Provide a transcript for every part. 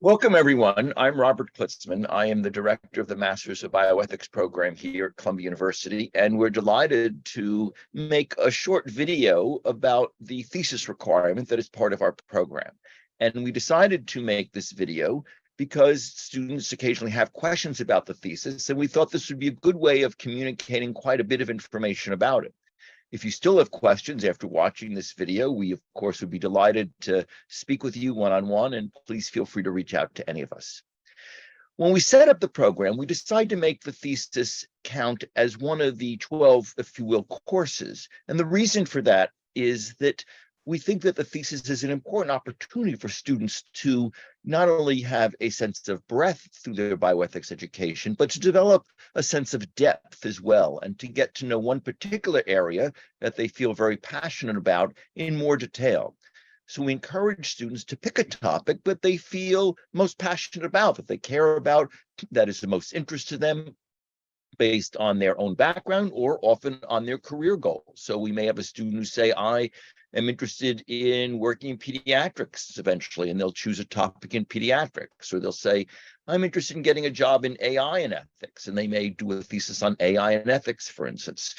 Welcome, everyone. I'm Robert Klitzman. I am the director of the Masters of Bioethics program here at Columbia University, and we're delighted to make a short video about the thesis requirement that is part of our program. And we decided to make this video because students occasionally have questions about the thesis, and we thought this would be a good way of communicating quite a bit of information about it. If you still have questions after watching this video, we, of course, would be delighted to speak with you one-on-one, and please feel free to reach out to any of us. When we set up the program, we decided to make the thesis count as one of the 12, if you will, courses. And the reason for that is that we think that the thesis is an important opportunity for students to not only have a sense of breadth through their bioethics education, but to develop a sense of depth as well, and to get to know one particular area that they feel very passionate about in more detail. So we encourage students to pick a topic that they feel most passionate about, that they care about, that is the most interest to them, based on their own background or often on their career goals. So we may have a student who say, I am interested in working in pediatrics eventually, and they'll choose a topic in pediatrics. Or they'll say, I'm interested in getting a job in AI and ethics, and they may do a thesis on AI and ethics, for instance.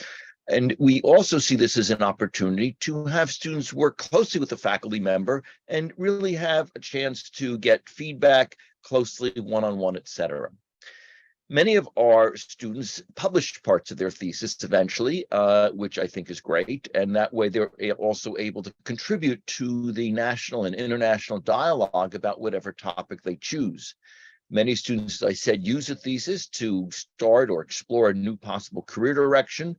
And we also see this as an opportunity to have students work closely with a faculty member and really have a chance to get feedback closely, one-on-one, et cetera. Many of our students published parts of their thesis eventually, which I think is great. And that way they're also able to contribute to the national and international dialogue about whatever topic they choose. Many students, as I said, use a thesis to start or explore a new possible career direction.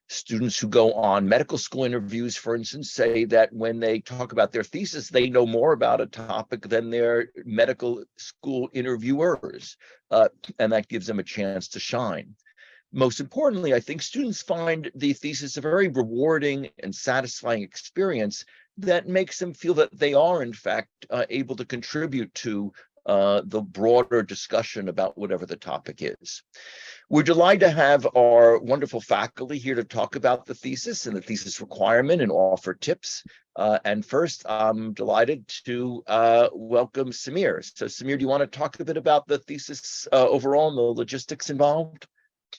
Students who go on medical school interviews, for instance, say that when they talk about their thesis, they know more about a topic than their medical school interviewers, and that gives them a chance to shine. Most importantly, I think students find the thesis a very rewarding and satisfying experience that makes them feel that they are, in fact, able to contribute to the broader discussion about whatever the topic is. We're delighted to have our wonderful faculty here to talk about the thesis and the thesis requirement and offer tips. And first, I'm delighted to welcome Samir. So Samir, do you want to talk a bit about the thesis overall and the logistics involved?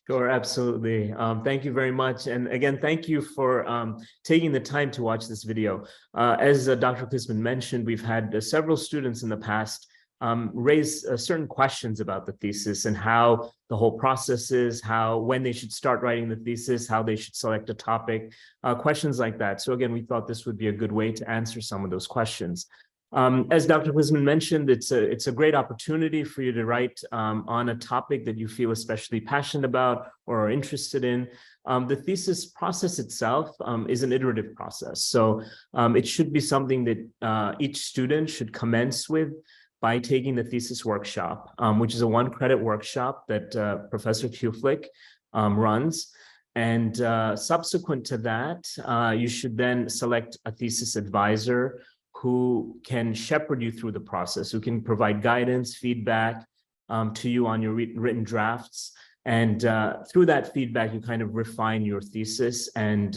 Sure, absolutely. Thank you very much. And again, thank you for taking the time to watch this video. As Dr. Klitzman mentioned, we've had several students in the past raise certain questions about the thesis and how the whole process is, when they should start writing the thesis, how they should select a topic, questions like that. So again, we thought this would be a good way to answer some of those questions. As Dr. Klitzman mentioned, it's a great opportunity for you to write on a topic that you feel especially passionate about or are interested in. The thesis process itself is an iterative process. So it should be something that each student should commence with by taking the thesis workshop, which is a one-credit workshop that Professor Kuflick runs. And subsequent to that, you should then select a thesis advisor who can shepherd you through the process, who can provide guidance, feedback to you on your written drafts. And through that feedback, you kind of refine your thesis and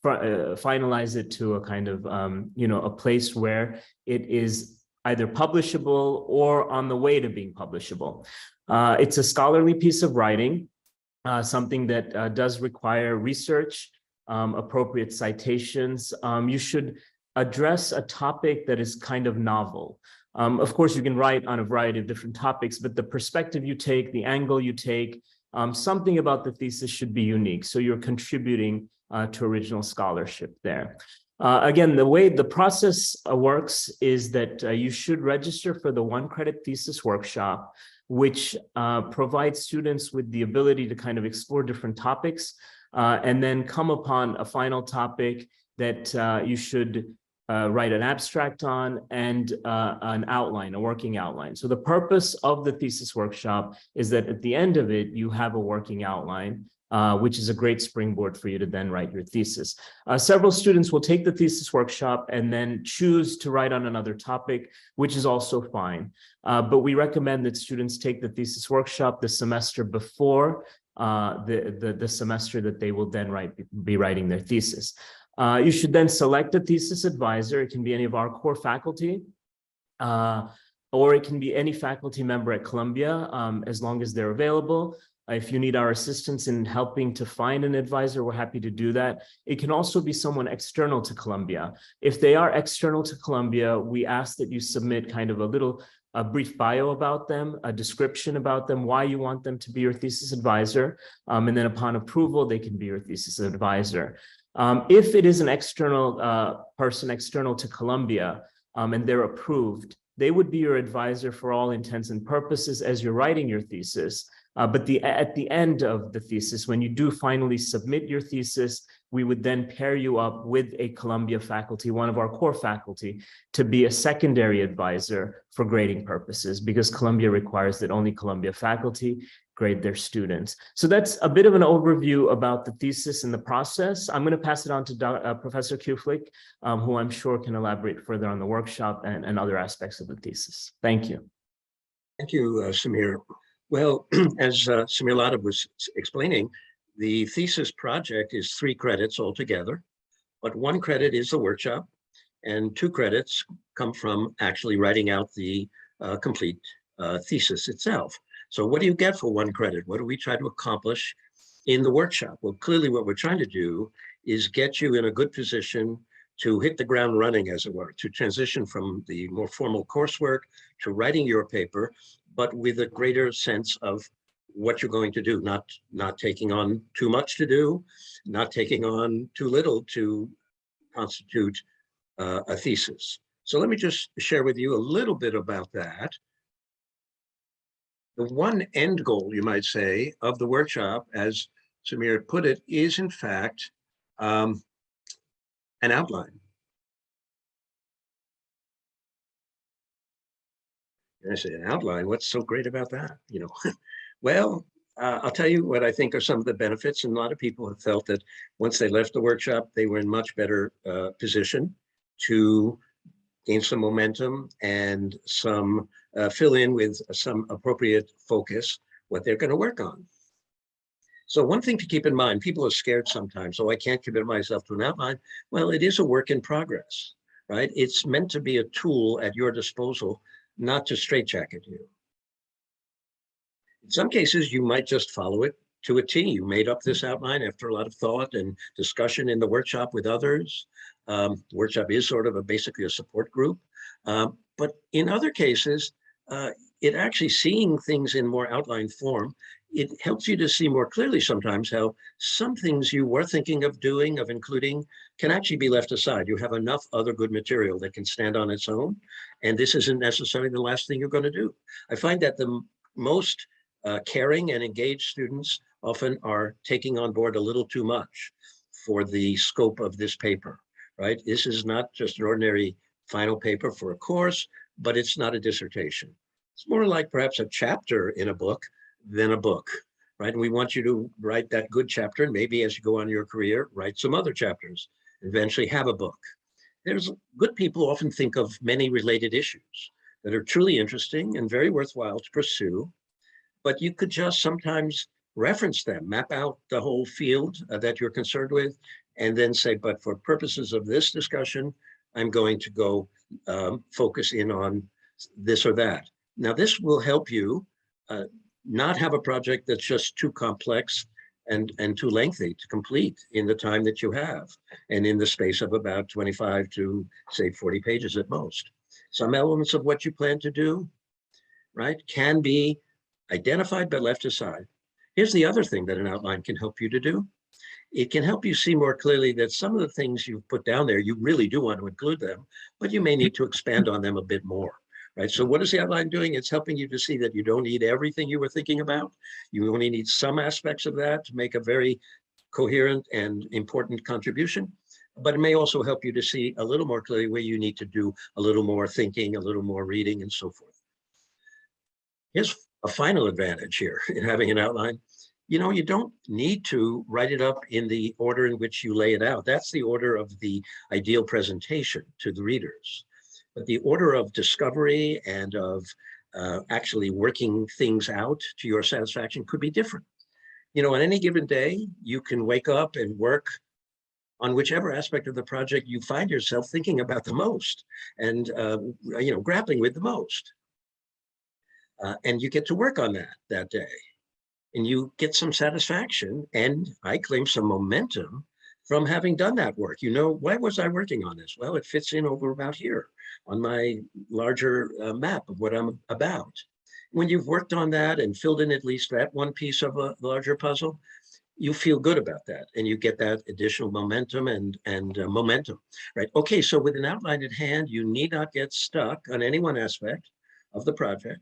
finalize it to a kind of, a place where it is either publishable or on the way to being publishable. It's a scholarly piece of writing, something that does require research, appropriate citations. You should address a topic that is kind of novel. Of course, you can write on a variety of different topics, but the perspective you take, the angle you take, something about the thesis should be unique. So you're contributing to original scholarship there. Again, the way the process works is that you should register for the one-credit thesis workshop, which provides students with the ability to kind of explore different topics and then come upon a final topic that you should write an abstract on and an outline, a working outline. So the purpose of the thesis workshop is that at the end of it, you have a working outline, which is a great springboard for you to then write your thesis. Several students will take the thesis workshop and then choose to write on another topic, which is also fine. But we recommend that students take the thesis workshop the semester before the semester that they will then be writing their thesis. You should then select a thesis advisor. It can be any of our core faculty. or it can be any faculty member at Columbia, as long as they're available. If you need our assistance in helping to find an advisor, we're happy to do that. It can also be someone external to Columbia. If they are external to Columbia, we ask that you submit kind of a brief bio about them, a description about them, why you want them to be your thesis advisor. And then upon approval, they can be your thesis advisor. If it is an external person external to Columbia, and they're approved, they would be your advisor for all intents and purposes as you're writing your thesis. But at the end of the thesis, when you do finally submit your thesis, we would then pair you up with a Columbia faculty, one of our core faculty, to be a secondary advisor for grading purposes, because Columbia requires that only Columbia faculty grade their students. So that's a bit of an overview about the thesis and the process. I'm going to pass it on to Professor Kuflik, who I'm sure can elaborate further on the workshop and other aspects of the thesis. Thank you. Thank you, Samir. Well, as Samir Ladab was explaining, the thesis project is 3 credits altogether, but 1 credit is the workshop, and 2 credits come from actually writing out the complete thesis itself. So what do you get for 1 credit? What do we try to accomplish in the workshop? Well, clearly what we're trying to do is get you in a good position to hit the ground running, as it were, to transition from the more formal coursework to writing your paper, but with a greater sense of what you're going to do, not taking on too much to do, not taking on too little to constitute a thesis. So let me just share with you a little bit about that. The one end goal, you might say, of the workshop, as Samir put it, is in fact an outline. And I say, an outline, what's so great about that? You know, well, I'll tell you what I think are some of the benefits. And a lot of people have felt that once they left the workshop, they were in much better position to gain some momentum and some fill in with some appropriate focus what they're going to work on. So one thing to keep in mind, people are scared sometimes, so I can't commit myself to an outline. Well, it is a work in progress, right? It's meant to be a tool at your disposal, not to straitjacket you. In some cases, you might just follow it to a T. You made up this outline after a lot of thought and discussion in the workshop with others. Workshop is sort of basically a support group. But in other cases, it actually seeing things in more outlined form, it helps you to see more clearly sometimes how some things you were thinking of doing, of including, can actually be left aside. You have enough other good material that can stand on its own, and this isn't necessarily the last thing you're going to do. I find that the most caring and engaged students often are taking on board a little too much for the scope of this paper, right? This is not just an ordinary final paper for a course, but it's not a dissertation. It's more like perhaps a chapter in a book than a book, right? And we want you to write that good chapter, and maybe as you go on your career, write some other chapters, eventually have a book. There's good people often think of many related issues that are truly interesting and very worthwhile to pursue, but you could just sometimes reference them, map out the whole field that you're concerned with, and then say, but for purposes of this discussion, I'm going to go focus in on this or that. Now, this will help you not have a project that's just too complex and too lengthy to complete in the time that you have, and in the space of about 25 to say 40 pages at most. Some elements of what you plan to do, right, can be identified but left aside. Here's the other thing that an outline can help you to do. It can help you see more clearly that some of the things you've put down there, you really do want to include them, but you may need to expand on them a bit more, right? So what is the outline doing? It's helping you to see that you don't need everything you were thinking about. You only need some aspects of that to make a very coherent and important contribution, but it may also help you to see a little more clearly where you need to do a little more thinking, a little more reading, and so forth. Here's a final advantage here in having an outline. You know, you don't need to write it up in the order in which you lay it out. That's the order of the ideal presentation to the readers. But the order of discovery and of actually working things out to your satisfaction could be different. You know, on any given day, you can wake up and work on whichever aspect of the project you find yourself thinking about the most and, you know, grappling with the most. and you get to work on that day. And you get some satisfaction, and I claim some momentum from having done that work. Why was I working on this? Well, it fits in over about here on my larger map of what I'm about. When you've worked on that and filled in at least that one piece of a larger puzzle, you feel good about that, and you get that additional momentum and momentum, right? Okay, so with an outline at hand, you need not get stuck on any one aspect of the project,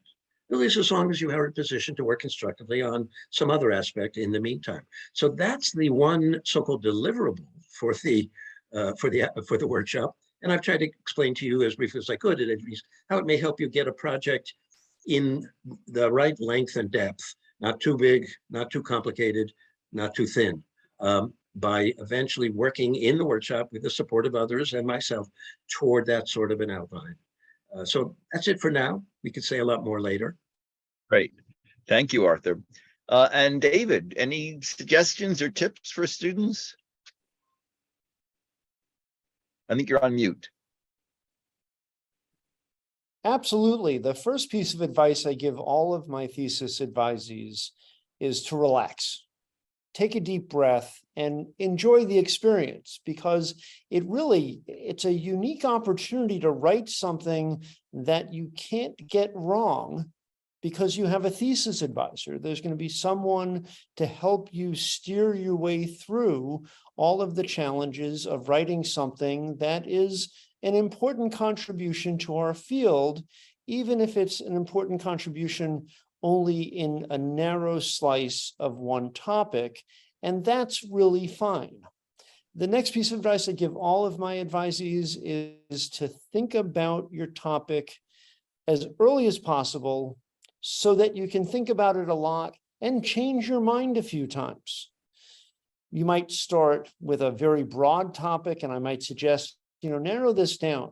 at least as long as you are in position to work constructively on some other aspect in the meantime. So that's the one so-called deliverable for the workshop. And I've tried to explain to you as briefly as I could, at least, how it may help you get a project in the right length and depth, not too big, not too complicated, not too thin, by eventually working in the workshop with the support of others and myself toward that sort of an outline. So that's it for now. We could say a lot more later. Great. Thank you, Arthur. And David, any suggestions or tips for students? I think you're on mute. Absolutely. The first piece of advice I give all of my thesis advisees is to relax. Take a deep breath and enjoy the experience, because it's a unique opportunity to write something that you can't get wrong because you have a thesis advisor. There's going to be someone to help you steer your way through all of the challenges of writing something that is an important contribution to our field, even if it's an important contribution only in a narrow slice of one topic, and that's really fine. The next piece of advice I give all of my advisees is to think about your topic as early as possible so that you can think about it a lot and change your mind a few times. You might start with a very broad topic, and I might suggest, narrow this down.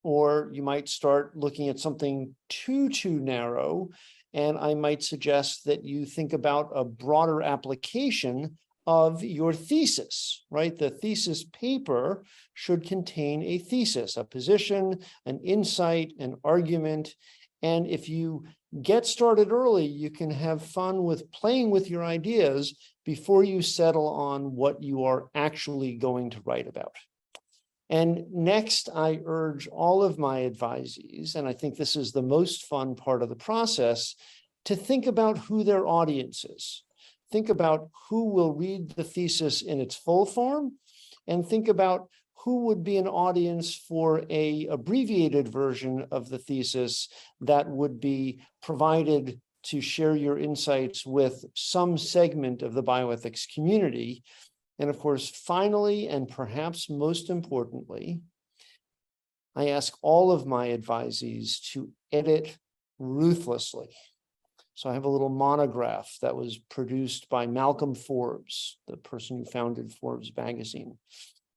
Or you might start looking at something too narrow, and I might suggest that you think about a broader application of your thesis, right? The thesis paper should contain a thesis, a position, an insight, an argument. And if you get started early, you can have fun with playing with your ideas before you settle on what you are actually going to write about. And next, I urge all of my advisees, and I think this is the most fun part of the process, to think about who their audience is. Think about who will read the thesis in its full form, and think about who would be an audience for an abbreviated version of the thesis that would be provided to share your insights with some segment of the bioethics community. And of course, finally, and perhaps most importantly, I ask all of my advisees to edit ruthlessly. So I have a little monograph that was produced by Malcolm Forbes, the person who founded Forbes magazine.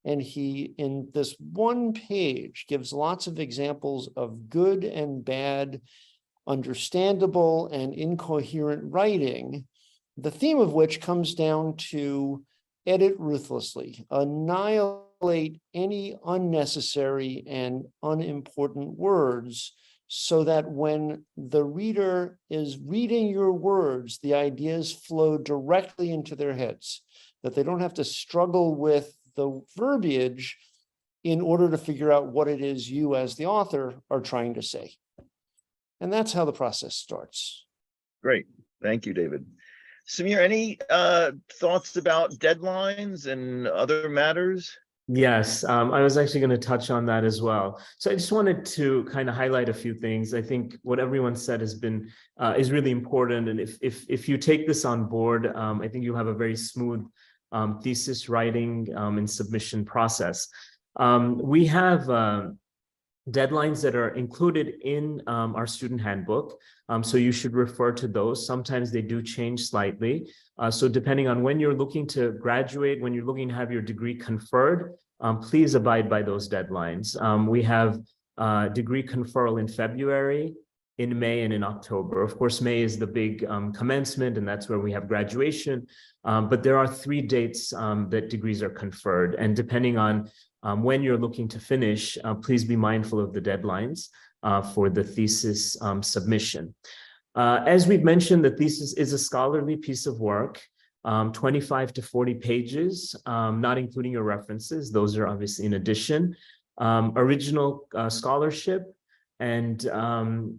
And he, in this one page, gives lots of examples of good and bad, understandable and incoherent writing, the theme of which comes down to edit ruthlessly, annihilate any unnecessary and unimportant words, so that when the reader is reading your words, the ideas flow directly into their heads, that they don't have to struggle with the verbiage in order to figure out what it is you as the author are trying to say. And that's how the process starts. Great. Thank you, David. Samir, any thoughts about deadlines and other matters? Yes, I was actually going to touch on that as well. So I just wanted to kind of highlight a few things. I think what everyone said has been is really important, and if you take this on board, I think you have a very smooth thesis writing and submission process. We have deadlines that are included in our student handbook, so you should refer to those. Sometimes they do change slightly. So depending on when you're looking to graduate, when you're looking to have your degree conferred, please abide by those deadlines. We have degree conferral in February, in May, and in October. Of course, May is the big commencement, and that's where we have graduation. But there are 3 dates that degrees are conferred, and depending on when you're looking to finish, please be mindful of the deadlines for the thesis submission. As we've mentioned, the thesis is a scholarly piece of work, 25 to 40 pages, not including your references. Those are obviously in addition. Original scholarship. And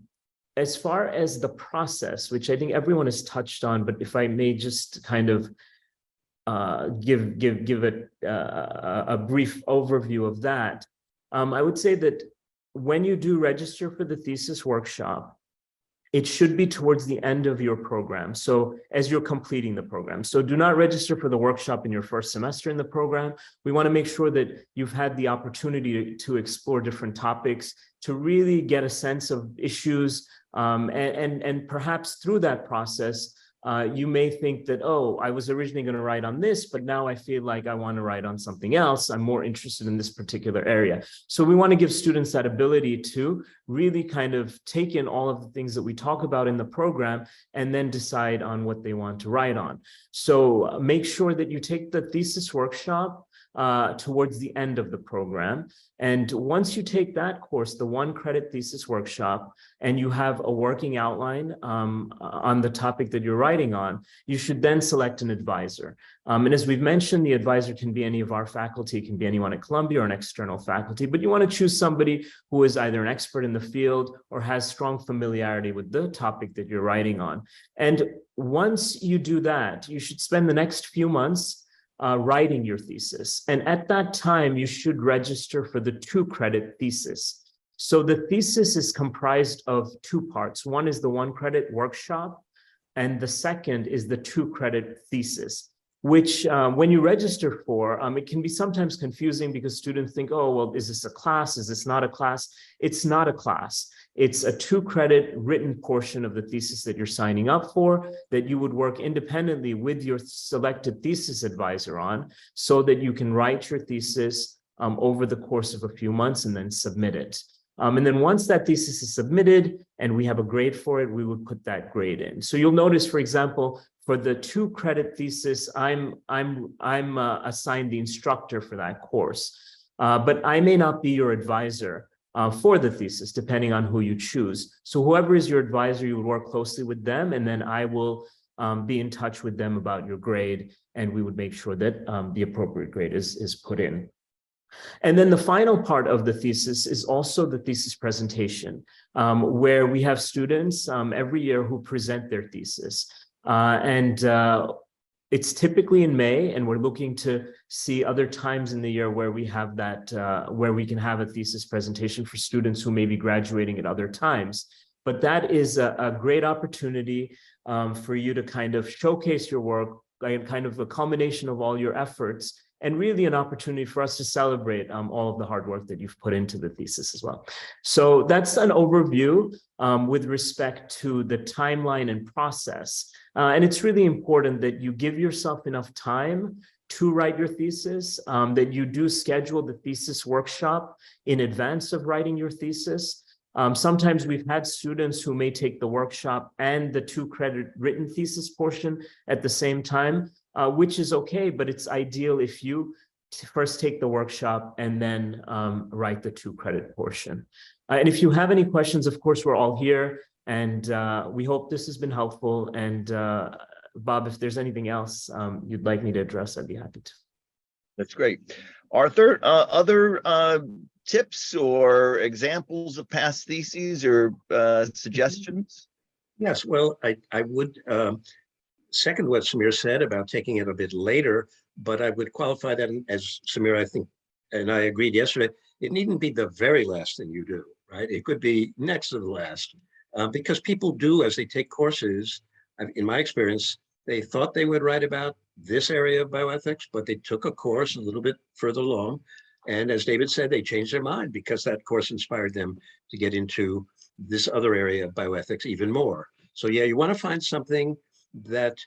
as far as the process, which I think everyone has touched on, but if I may just kind of give it a brief overview of that, I would say that when you do register for the thesis workshop, it should be towards the end of your program. So as you're completing the program. So do not register for the workshop in your first semester in the program. We want to make sure that you've had the opportunity to explore different topics, to really get a sense of issues. And perhaps through that process, you may think that, oh, I was originally going to write on this, but now I feel like I want to write on something else. I'm more interested in this particular area. So we want to give students that ability to really kind of take in all of the things that we talk about in the program and then decide on what they want to write on. So make sure that you take the thesis workshop towards the end of the program. And once you take that course, the 1-credit thesis workshop, and you have a working outline on the topic that you're writing on, you should then select an advisor. And as we've mentioned, the advisor can be any of our faculty, it can be anyone at Columbia or an external faculty, but you want to choose somebody who is either an expert in the field or has strong familiarity with the topic that you're writing on. And once you do that, you should spend the next few months writing your thesis. And at that time, you should register for the 2-credit thesis. So the thesis is comprised of 2 parts. One is the 1-credit workshop, and the second is the 2-credit thesis, which when you register for, it can be sometimes confusing because students think, oh, well, is this a class? Is this not a class? It's not a class. It's a 2-credit written portion of the thesis that you're signing up for, that you would work independently with your selected thesis advisor on, so that you can write your thesis over the course of a few months and then submit it. And then once that thesis is submitted and we have a grade for it, we would put that grade in. So you'll notice, for example, for the 2-credit thesis, I'm assigned the instructor for that course, but I may not be your advisor for the thesis, depending on who you choose. So whoever is your advisor, you would work closely with them, and then I will be in touch with them about your grade, and we would make sure that the appropriate grade is put in. And then the final part of the thesis is also the thesis presentation, where we have students every year who present their thesis. It's typically in May, and we're looking to see other times in the year where we have that, where we can have a thesis presentation for students who may be graduating at other times. But that is a great opportunity for you to kind of showcase your work, kind of a culmination of all your efforts, and really an opportunity for us to celebrate all of the hard work that you've put into the thesis as well. So that's an overview with respect to the timeline and process. And it's really important that you give yourself enough time to write your thesis, that you do schedule the thesis workshop in advance of writing your thesis. Sometimes we've had students who may take the workshop and the 2-credit written thesis portion at the same time, which is okay, but it's ideal if you first take the workshop and then write the 2-credit portion. And if you have any questions, of course, we're all here, and we hope this has been helpful. And Bob, if there's anything else you'd like me to address, I'd be happy to. That's great. Arthur, other tips or examples of past theses or suggestions? Yes, well, I would second what Samir said about taking it a bit later, but I would qualify that as Samir, I think, and I agreed yesterday, it needn't be the very last thing you do, right? It could be next to the last, because people do, as they take courses, in my experience, they thought they would write about this area of bioethics, but they took a course a little bit further along. And as David said, they changed their mind because that course inspired them to get into this other area of bioethics even more. So yeah, you want to find something that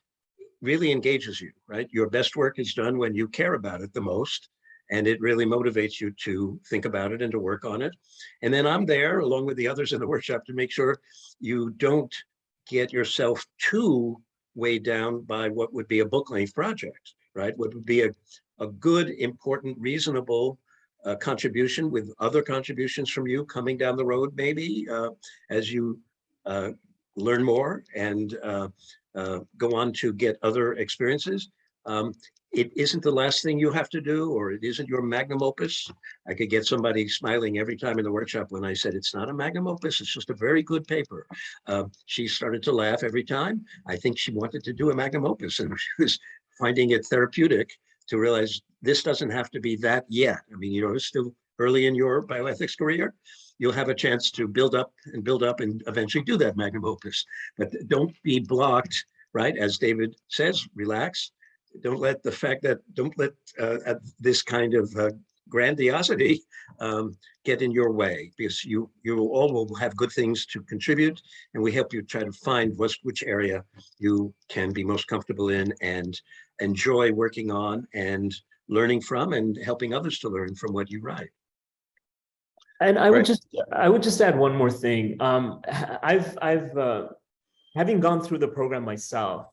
really engages you, right? Your best work is done when you care about it the most, and it really motivates you to think about it and to work on it. And then I'm there along with the others in the workshop to make sure you don't get yourself too weighed down by what would be a book length project, right? What would be a good, important, reasonable contribution with other contributions from you coming down the road, maybe as you learn more and go on to get other experiences. It isn't the last thing you have to do, or it isn't your magnum opus. I could get somebody smiling every time in the workshop when I said it's not a magnum opus, it's just a very good paper. She started to laugh every time. I think she wanted to do a magnum opus, and she was finding it therapeutic to realize this doesn't have to be that yet. I mean, you know, it's still early in your bioethics career. You'll have a chance to build up and eventually do that magnum opus. But don't be blocked, right? As David says, relax. Don't let this kind of grandiosity get in your way, because you all will have good things to contribute, and we help you try to find which area you can be most comfortable in and enjoy working on and learning from, and helping others to learn from what you write. And I would just add one more thing. I've having gone through the program myself,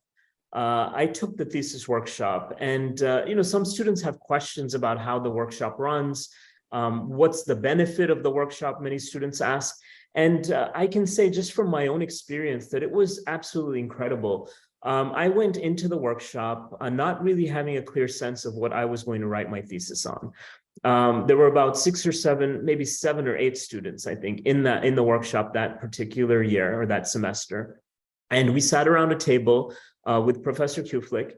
I took the thesis workshop, and you know, some students have questions about how the workshop runs. What's the benefit of the workshop? Many students ask, and I can say just from my own experience that it was absolutely incredible. I went into the workshop not really having a clear sense of what I was going to write my thesis on. There were about 6 or 7, maybe 7 or 8 students, I think, in the workshop that particular year or that semester. And we sat around a table with Professor Kuflik,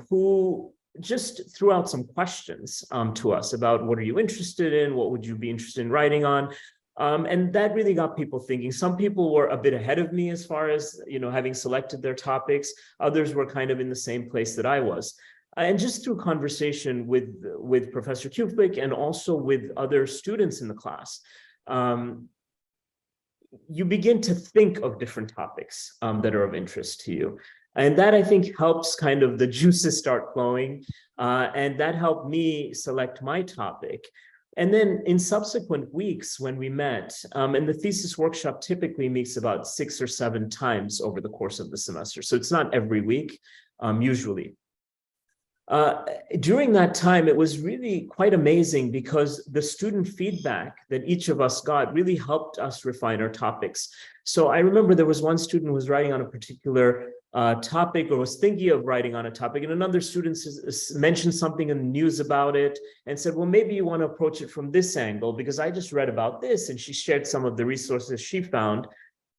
who just threw out some questions to us about what are you interested in, what would you be interested in writing on, and that really got people thinking. Some people were a bit ahead of me as far as, you know, having selected their topics. Others were kind of in the same place that I was. And just through conversation with Professor Kuflik and also with other students in the class, you begin to think of different topics that are of interest to you. And that, I think, helps kind of the juices start flowing. And that helped me select my topic. And then in subsequent weeks when we met, and the thesis workshop typically meets about 6 or 7 times over the course of the semester. So it's not every week, usually. During that time, it was really quite amazing because the student feedback that each of us got really helped us refine our topics. So I remember there was one student who was writing on a particular topic, or was thinking of writing on a topic, and another student mentioned something in the news about it and said, well, maybe you want to approach it from this angle because I just read about this, and she shared some of the resources she found.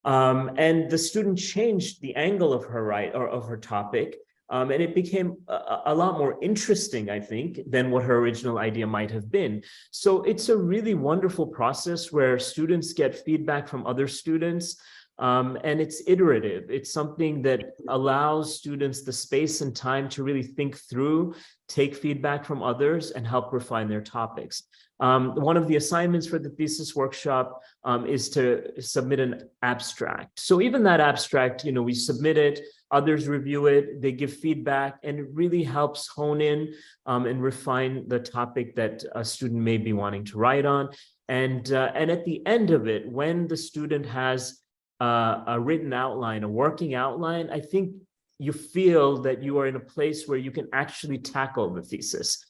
And the student changed the angle of her of her topic. And it became a lot more interesting, I think, than what her original idea might have been. So it's a really wonderful process where students get feedback from other students, and it's iterative. It's something that allows students the space and time to really think through, take feedback from others, and help refine their topics. One of the assignments for the thesis workshop is to submit an abstract. So even that abstract, you know, we submit it, others review it, they give feedback, and it really helps hone in and refine the topic that a student may be wanting to write on. And at the end of it, when the student has a written outline, a working outline, I think you feel that you are in a place where you can actually tackle the thesis.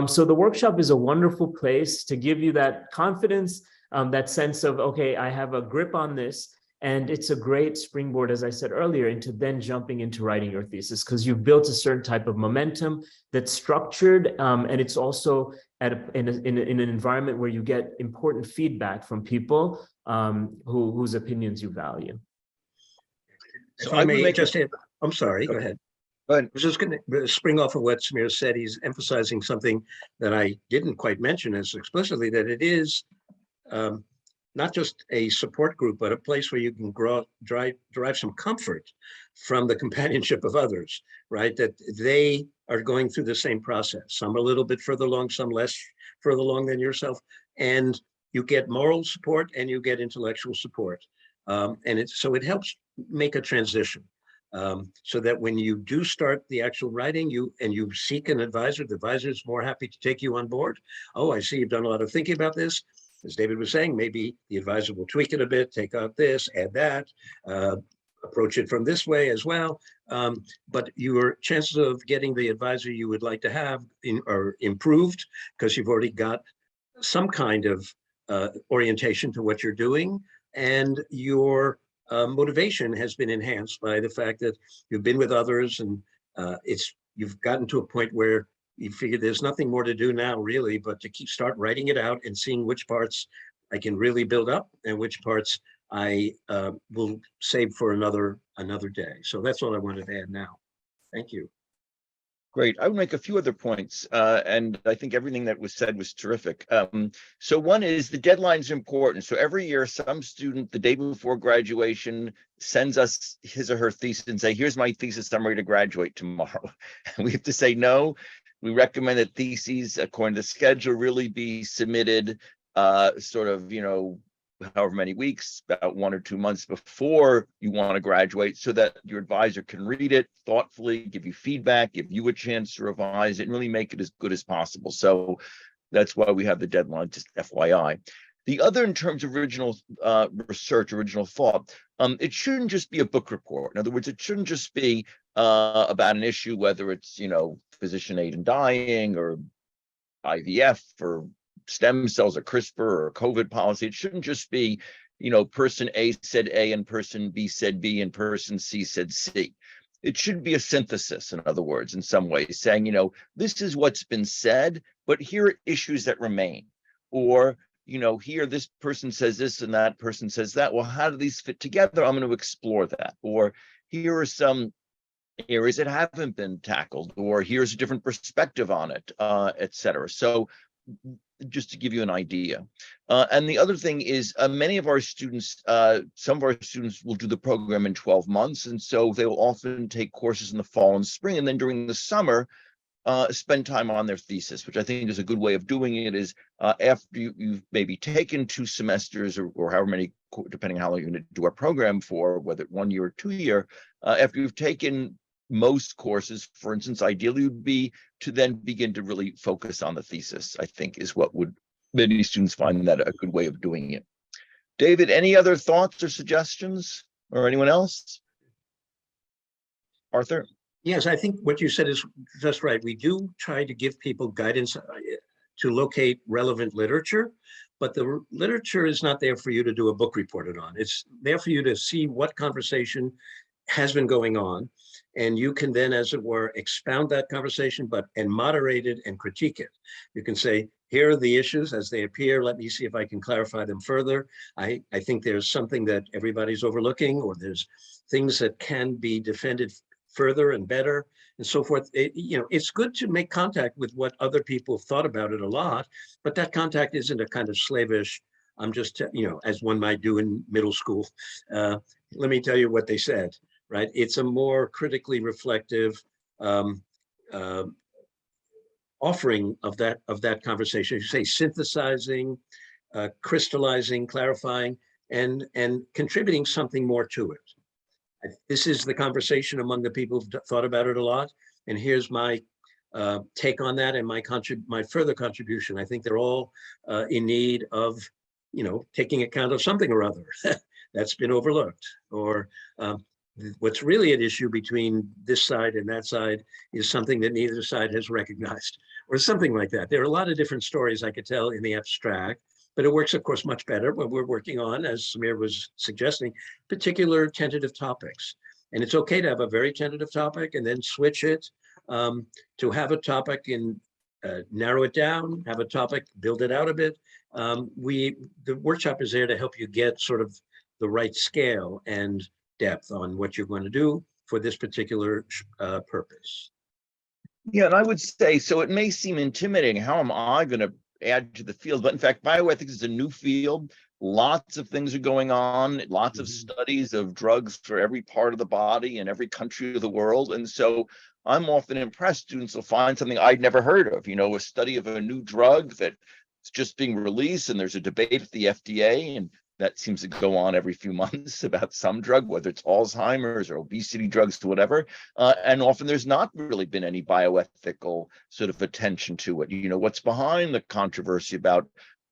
So the workshop is a wonderful place to give you that confidence, that sense of, okay, I have a grip on this. And it's a great springboard, as I said earlier, into then jumping into writing your thesis, because you've built a certain type of momentum that's structured, and it's also in an environment where you get important feedback from people whose opinions you value. So I may just add, I'm sorry, go ahead. Go ahead. I was just going to spring off of what Samir said. He's emphasizing something that I didn't quite mention as explicitly, that it is not just a support group, but a place where you can derive some comfort from the companionship of others, right? That they are going through the same process. Some a little bit further along, some less further along than yourself. And you get moral support and you get intellectual support. So it helps make a transition. So that when you do start the actual writing, you seek an advisor, the advisor is more happy to take you on board. Oh, I see you've done a lot of thinking about this. As David was saying, maybe the advisor will tweak it a bit, take out this, add that, approach it from this way as well. But your chances of getting the advisor you would like to have are improved because you've already got some kind of orientation to what you're doing, and your motivation has been enhanced by the fact that you've been with others, and you've gotten to a point where you figure there's nothing more to do now, really, but to start writing it out and seeing which parts I can really build up and which parts I will save for another day. So that's all I wanted to add now. Thank you. Great. I would make a few other points, and I think everything that was said was terrific. So one is the deadline's important. So every year, some student the day before graduation sends us his or her thesis and say, here's my thesis, I'm ready to graduate tomorrow. And we have to say, no, we recommend that theses, according to the schedule, really be submitted sort of, however many weeks, about 1 or 2 months before you want to graduate, so that your advisor can read it thoughtfully, give you feedback, give you a chance to revise it, and really make it as good as possible. So that's why we have the deadline, just FYI. The other, in terms of original research, original thought, it shouldn't just be a book report. In other words, it shouldn't just be about an issue, whether it's, physician aid in dying or IVF or stem cells or CRISPR or COVID policy. It shouldn't just be, person A said A and person B said B and person C said C. It should be a synthesis, in other words, in some ways, saying, this is what's been said, but here are issues that remain. Or, here this person says this and that person says that. Well, how do these fit together? I'm going to explore that. Or here are some areas that haven't been tackled, or here's a different perspective on it, et cetera. So just to give you an idea. And the other thing is many of our students, some of our students will do the program in 12 months. And so they will often take courses in the fall and spring. And then during the summer, spend time on their thesis, which I think is a good way of doing it, is after you've maybe taken 2 semesters or however many, depending on how long you're going to do our program for, whether 1 year or 2 year, after you've taken most courses, for instance, ideally would be to then begin to really focus on the thesis, I think, is what would many students find that a good way of doing it. David, any other thoughts or suggestions, or anyone else? Arthur? Yes, I think what you said is just right. We do try to give people guidance to locate relevant literature, but the literature is not there for you to do a book report on. It's there for you to see what conversation has been going on, and you can then, as it were, expound that conversation, and moderate it and critique it. You can say, here are the issues as they appear. Let me see if I can clarify them further. I think there's something that everybody's overlooking, or there's things that can be defended further and better, and so forth. It's good to make contact with what other people thought about it a lot, but that contact isn't a kind of slavish, I'm just, as one might do in middle school. Let me tell you what they said, right? It's a more critically reflective offering of that conversation. You say synthesizing, crystallizing, clarifying, and contributing something more to it. This is the conversation among the people who've thought about it a lot, and here's my take on that and my further contribution. I think they're all in need of, taking account of something or other that's been overlooked, or what's really at issue between this side and that side is something that neither side has recognized, or something like that. There are a lot of different stories I could tell in the abstract, but it works, of course, much better when we're working on, as Samir was suggesting, particular tentative topics. And it's okay to have a very tentative topic and then switch it to have a topic and narrow it down, have a topic, build it out a bit. The workshop is there to help you get sort of the right scale and depth on what you're going to do for this particular purpose. Yeah, and I would say, so it may seem intimidating. How am I going to add to the field? But in fact, bioethics is a new field. Lots of things are going on, lots of studies of drugs for every part of the body in every country of the world. And so I'm often impressed. Students will find something I'd never heard of, a study of a new drug that's just being released, and there's a debate at the FDA, and that seems to go on every few months about some drug, whether it's Alzheimer's or obesity drugs to whatever. And often there's not really been any bioethical sort of attention to it. What's behind the controversy about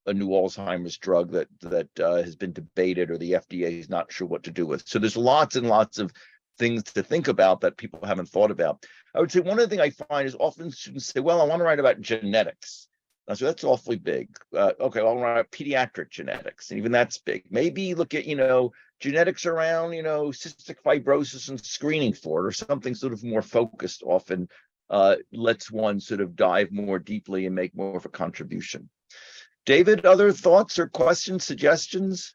a new Alzheimer's drug that has been debated, or the FDA is not sure what to do with. So there's lots and lots of things to think about that people haven't thought about. I would say one of the things I find is often students say, well, I want to write about genetics. So that's awfully big. Okay, well, pediatric genetics, and even that's big. Maybe look at, genetics around, cystic fibrosis and screening for it, or something sort of more focused often lets one sort of dive more deeply and make more of a contribution. David, other thoughts or questions, suggestions?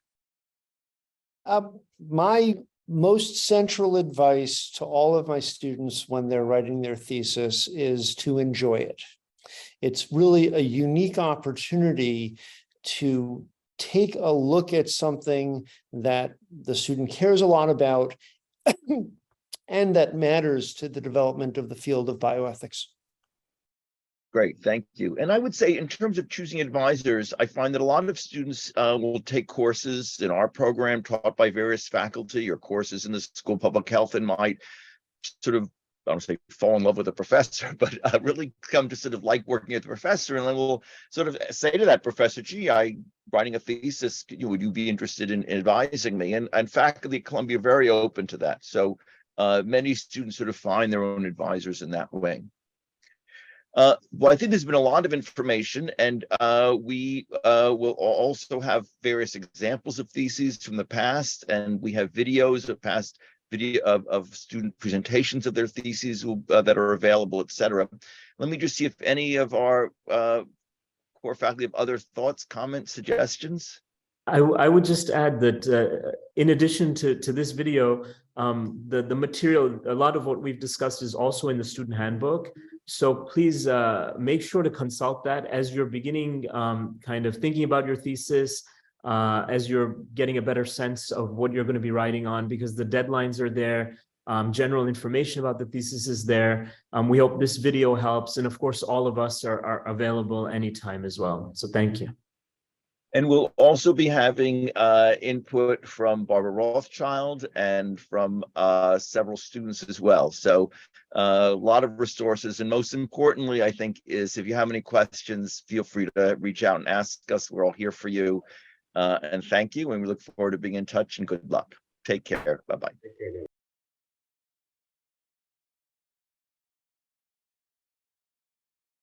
My most central advice to all of my students when they're writing their thesis is to enjoy it. It's really a unique opportunity to take a look at something that the student cares a lot about and that matters to the development of the field of bioethics. Great, thank you. And I would say in terms of choosing advisors, I find that a lot of students will take courses in our program taught by various faculty, or courses in the School of Public Health, and might sort of, I don't say fall in love with a professor, but really come to sort of like working with the professor, and then we'll sort of say to that professor, gee, I'm writing a thesis, would you be interested in advising me? And faculty at Columbia are very open to that. So many students sort of find their own advisors in that way. Well, I think there's been a lot of information, and we will also have various examples of theses from the past, and we have videos of past of student presentations of their theses that are available, etc. Let me just see if any of our core faculty have other thoughts, comments, suggestions. I would just add that in addition to this video, the material, a lot of what we've discussed is also in the student handbook. So please make sure to consult that as you're beginning kind of thinking about your thesis, as you're getting a better sense of what you're going to be writing on, because the deadlines are there. General information about the thesis is there. We hope this video helps. And of course, all of us are available anytime as well. So thank you. And we'll also be having input from Barbara Rothschild and from several students as well. So a lot of resources. And most importantly, I think, is if you have any questions, feel free to reach out and ask us. We're all here for you. And thank you. And we look forward to being in touch, and good luck. Take care. Bye-bye.